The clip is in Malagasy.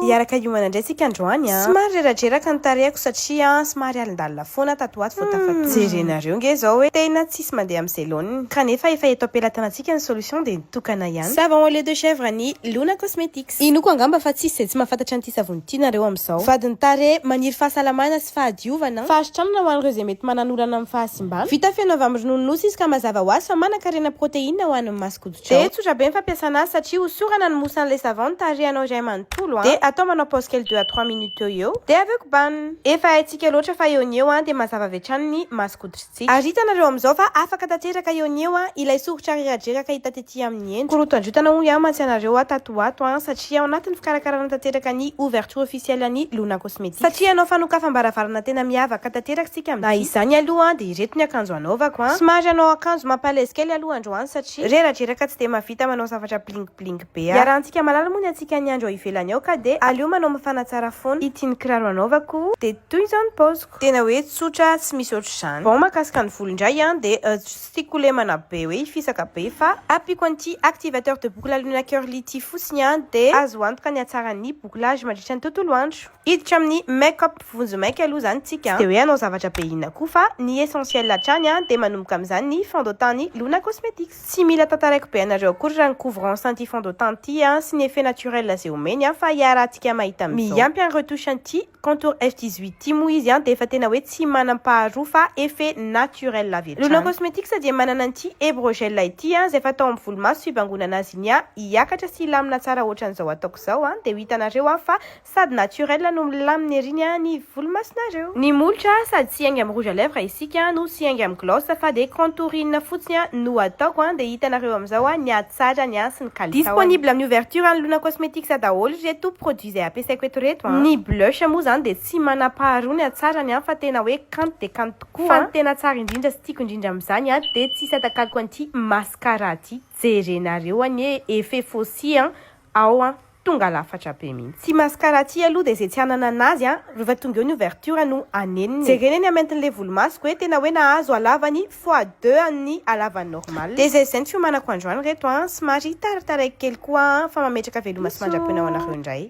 Iaraka iomana Jessica androany somary reradraraka ny tarehako satria somary alindalina foana tato ato vao tafaty jerenareo nge zao hoe tena tsisy mandeha amin'ny salon kanefa efa eto ampelantanantsika ny solution dia nitokana ihany savon au lait de chèvre ny Luna Cosmetics. Inoko angamba fa tsisy izay tsy mahafantatra an'ity savony ity nareo amin'izao. Vadiny tarehy maniry fahasalamana sy fahadiovana fahasitrana ho an'ireo izay mety mananolana amin'ny fahasimbana. Vita fenova amin'ny ronononosy izy ka mazava ho azy fa manankarena protéine ho an'ny masokoditra. Dia tsotra be ny fampiasana azy satria hosorana ny mosan'ilay savon tarehanao iray manontolo dia atao manao pause kely 2 à 3 minutes eo dia aveo kobanina. Efa haintsika loatra fa eo ny eo dia mazava vetrany ny masokoditrintsika. Ary hitanareo amin'izao fa afaka tanteraka eo ny eo ilay soritra reradraraka hita tetỳ amin'ny endro. Korotan-drotana hoy mantsy anareo tato ato satria ao anatin'ny fikarakarana tanteraka ny ouverture officielle ny Luna Cosmetics. Satria anao fanokafam-baravarana tena miavaka tanteraka sika na izany aloha dia ireto ny akanjo anaovako somary anao akanjo mampalaizy kely aloha androany satria reradraraka tsy dia mavita manao zavatra bling be. Iarahantsika malala moa ny antsika ny andro ivelany ao ka dia aleo manao mafana tsara foana ity ny kiraro anaovako dia toy izao ny paoziko tena hoe tsotra tsy misy ohatr'izany. Bon makasika ny volo indray dia tsy tiako lemana be hoe fisaka be fa apiko an'ity activateur de boucle Luna Curly ity fotsiny dia azo antoka ny atsara ny bouclage mandritra ny tontolo andro. Hiditra amin'ny make-up vonjy maika aloha zany tsika dia hoe anao zavatra be inona koa fa ny essentiel hatrany dia manomboka amin'izany ny fond de teint ny Luna Cosmetics. Tsy mila tantaraiko be anareo akory raha ny couvrance anti fond de teint ity sy ny effet naturel izay omeny fa iarahantsika mahita amin'izao. Miampy amin'ny retouche anti contour F18 ity moa izy dia efa tena hoe tsy manam-paharoa fa effet naturel la vetrany. Luna Cosmetics dia manana anti ebrogel ity izay fatao amin'ny volomaso fibangonana azy iny hiakatra sy hilamina tsara ohatran'izao ataoko izao dia hitanareo fa sady naturel no milamina eriny ny volomasonareo. Ny molotra sady sy hainga amin'ny rouge à lèvres isika no sy hainga amin'ny gloss fa dia contouring fotsiny no ataoko dia hitanareo amin'izao ny atsara ny sy ny kalitao. Disponible amin'ny ouverture ny Luna Cosmetics daholo reto produits izay ampiasaiko eto reto. Ny blush moa zany dia tsy manam-paharoa ny atsarany fa tena hoe kanto dia kanto tokoa fa tena tsara indrindra sy tiako indrindra amin'izany dia tsisy atakaliko an'ity mascara ity jerenareo ny effet faussy ao tonga lafatra be mihitsy. Tsy mascara ity aloha dia izay tsy hanana anazy rehefa tonga eo ny ouverture no aneniny. Jereny amentin'ilay volomasoko hoe tena hoe nahazo alavany x2 ny alavany normal. Dia izay ny fiomanako androany reto somary tarataraiky kely koa fa mametraka veloma sy mandrapena ao anareo indray.